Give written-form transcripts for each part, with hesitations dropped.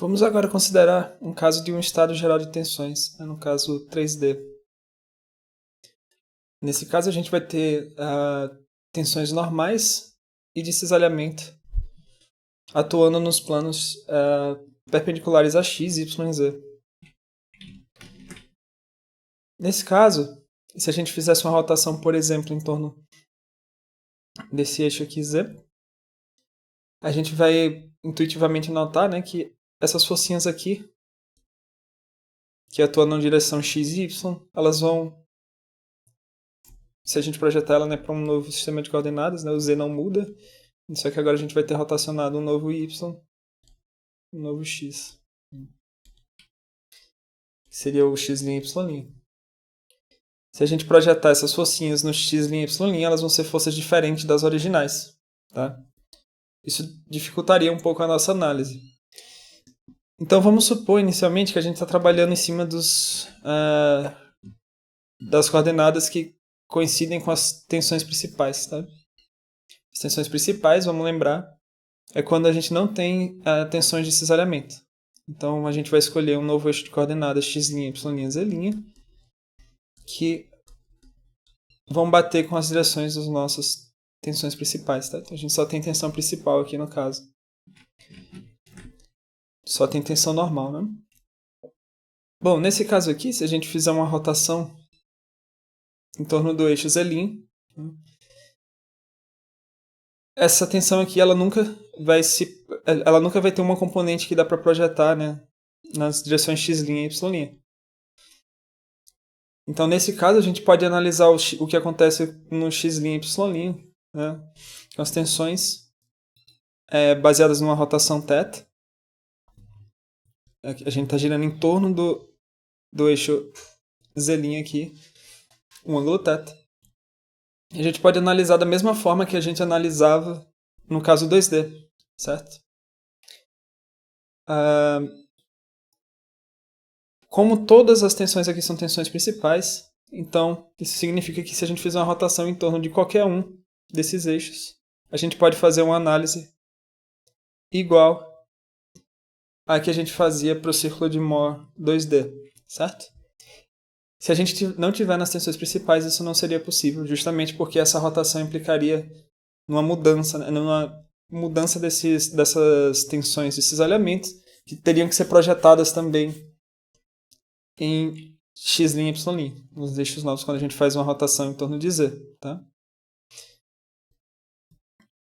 Vamos agora considerar um caso de um estado geral de tensões, no caso 3D. Nesse caso, a gente vai ter tensões normais e de cisalhamento atuando nos planos perpendiculares a x, y e z. Nesse caso, se a gente fizesse uma rotação, por exemplo, em torno desse eixo aqui z, a gente vai intuitivamente notar, né, que essas forcinhas aqui, que atuam na direção x e y, elas vão, se a gente projetar ela, né, para um novo sistema de coordenadas, né, o z não muda, só que agora a gente vai ter rotacionado um novo y, um novo x. Seria o x' e y'. Se a gente projetar essas forcinhas no x' e y', elas vão ser forças diferentes das originais. Tá? Isso dificultaria um pouco a nossa análise. Então vamos supor inicialmente que a gente está trabalhando em cima das coordenadas que coincidem com as tensões principais. Tá? As tensões principais, vamos lembrar, é quando a gente não tem tensões de cisalhamento. Então a gente vai escolher um novo eixo de coordenadas x', y', z', que vão bater com as direções das nossas tensões principais. Tá? Então a gente só tem tensão principal aqui no caso. Só tem tensão normal, né? Bom, nesse caso aqui, se a gente fizer uma rotação em torno do eixo z', essa tensão aqui ela nunca vai ter uma componente que dá para projetar, né, nas direções x' e y'. Então, nesse caso, a gente pode analisar o que acontece no x' e y', né, com as tensões baseadas numa rotação θ. A gente está girando em torno do eixo z' aqui, um ângulo θ. A gente pode analisar da mesma forma que a gente analisava no caso 2D, certo? Como todas as tensões aqui são tensões principais, então isso significa que se a gente fizer uma rotação em torno de qualquer um desses eixos, a gente pode fazer uma análise igual a que a gente fazia para o círculo de Mohr 2D, certo? Se a gente não tiver nas tensões principais, isso não seria possível, justamente porque essa rotação implicaria numa mudança dessas tensões de cisalhamento, que teriam que ser projetadas também em x' e y', nos eixos novos, quando a gente faz uma rotação em torno de z. Tá?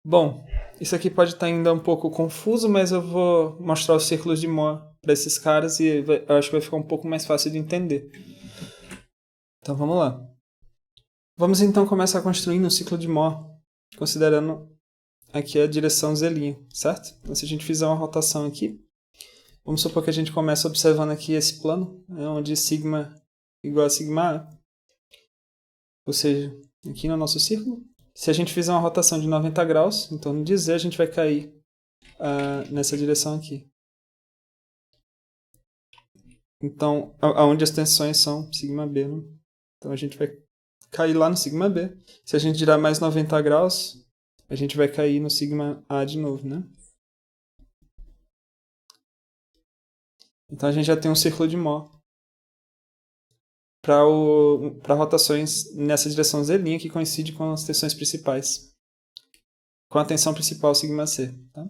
Bom, isso aqui pode estar ainda um pouco confuso, mas eu vou mostrar os círculos de Mohr para esses caras e eu acho que vai ficar um pouco mais fácil de entender. Então vamos lá. Vamos então começar construindo um ciclo de Mohr, considerando aqui a direção z', certo? Então se a gente fizer uma rotação aqui, vamos supor que a gente começa observando aqui esse plano, onde sigma igual a sigma A, ou seja, aqui no nosso círculo. Se a gente fizer uma rotação de 90 graus em torno de z, a gente vai cair nessa direção aqui. Então, aonde as tensões são sigma B, né? Então a gente vai cair lá no sigma B. Se a gente girar mais 90 graus, a gente vai cair no sigma A de novo, né? Então a gente já tem um círculo de Mohr para rotações nessa direção z' que coincide com as tensões principais, com a tensão principal sigma C. Tá?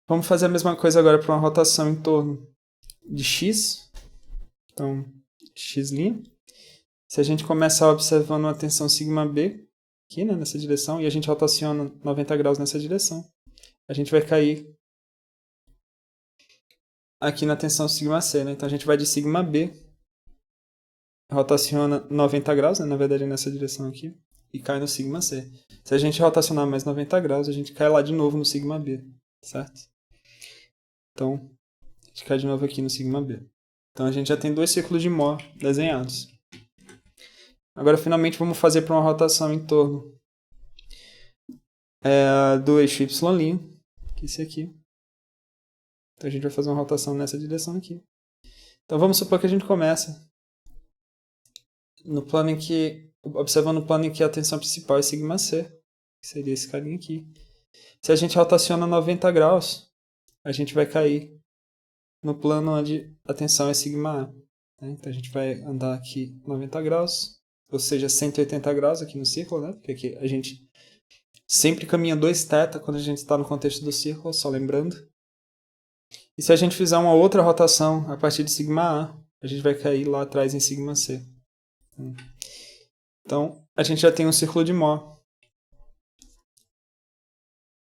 Vamos fazer a mesma coisa agora para uma rotação em torno de x. Então, x'. Se a gente começar observando uma tensão sigma B, aqui, né, nessa direção, e a gente rotaciona 90 graus nessa direção, a gente vai cair aqui na tensão sigma C. Né? Então a gente vai de sigma B, rotaciona 90 graus, né, na verdade nessa direção aqui, e cai no sigma C. Se a gente rotacionar mais 90 graus, a gente cai lá de novo no sigma B, certo? Então, a gente cai de novo aqui no sigma B. Então a gente já tem dois círculos de Mohr desenhados. Agora, finalmente, vamos fazer para uma rotação em torno do eixo Y', que é esse aqui. Então a gente vai fazer uma rotação nessa direção aqui. Então vamos supor que a gente começa observando o plano em que a tensão principal é sigma C, que seria esse carinha aqui. Se a gente rotaciona 90 graus, a gente vai cair no plano onde a tensão é sigma A. Né? Então a gente vai andar aqui 90 graus, ou seja, 180 graus aqui no círculo, né? Porque aqui a gente sempre caminha 2θ quando a gente está no contexto do círculo, só lembrando. E se a gente fizer uma outra rotação a partir de sigma A, a gente vai cair lá atrás em sigma C. Então, a gente já tem um círculo de Mohr.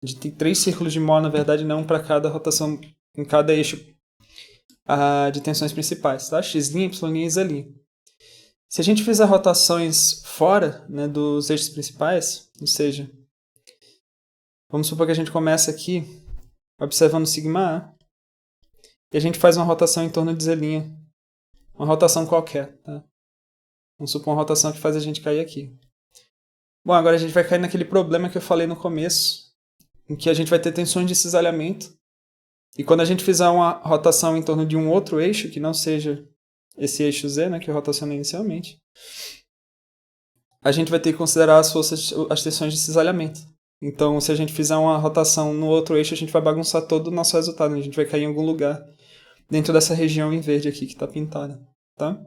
A gente tem 3 círculos de Mohr, na verdade, não para cada rotação, em cada eixo de tensões principais, tá? X', Y' e Z'. Se a gente fizer rotações fora, né, dos eixos principais, ou seja, vamos supor que a gente comece aqui observando sigma A, e a gente faz uma rotação em torno de Z', uma rotação qualquer, tá? Vamos supor uma rotação que faz a gente cair aqui. Bom, agora a gente vai cair naquele problema que eu falei no começo, em que a gente vai ter tensões de cisalhamento, e quando a gente fizer uma rotação em torno de um outro eixo, que não seja esse eixo Z, né, que eu rotacionei inicialmente, a gente vai ter que considerar as tensões de cisalhamento. Então, se a gente fizer uma rotação no outro eixo, a gente vai bagunçar todo o nosso resultado, né? A gente vai cair em algum lugar dentro dessa região em verde aqui que está pintada, tá?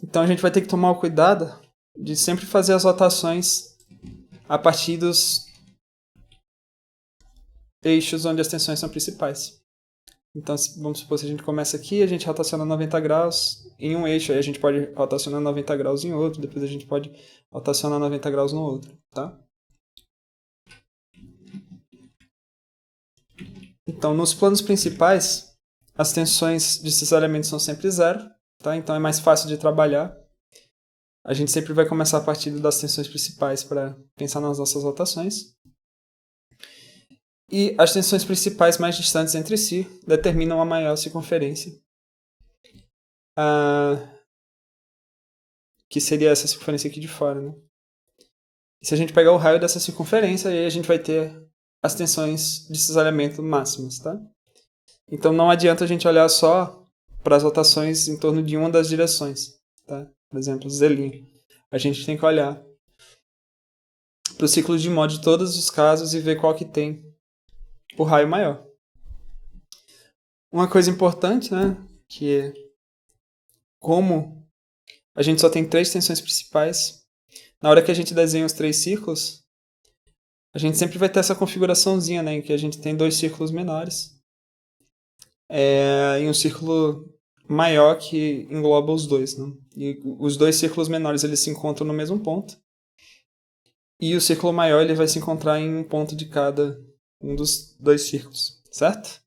Então, a gente vai ter que tomar o cuidado de sempre fazer as rotações a partir dos eixos onde as tensões são principais. Então, vamos supor que a gente começa aqui, a gente rotaciona 90 graus em um eixo, aí a gente pode rotacionar 90 graus em outro, depois a gente pode rotacionar 90 graus no outro, tá? Então, nos planos principais, as tensões de cisalhamento são sempre zero, tá? Então é mais fácil de trabalhar. A gente sempre vai começar a partir das tensões principais para pensar nas nossas rotações. E as tensões principais mais distantes entre si determinam a maior circunferência, que seria essa circunferência aqui de fora, né? E se a gente pegar o raio dessa circunferência, aí a gente vai ter as tensões de cisalhamento máximas, tá? Então não adianta a gente olhar só para as rotações em torno de uma das direções, tá? Por exemplo, Z'. A gente tem que olhar para o ciclo de Mohr de todos os casos e ver qual que tem o raio maior. Uma coisa importante, né, que é como a gente só tem 3 tensões principais, na hora que a gente desenha os 3 círculos, a gente sempre vai ter essa configuraçãozinha, né, em que a gente tem 2 círculos menores e um círculo maior que engloba os dois, né? E os 2 círculos menores eles se encontram no mesmo ponto, e o círculo maior ele vai se encontrar em um ponto de cada um dos 2 círculos, certo?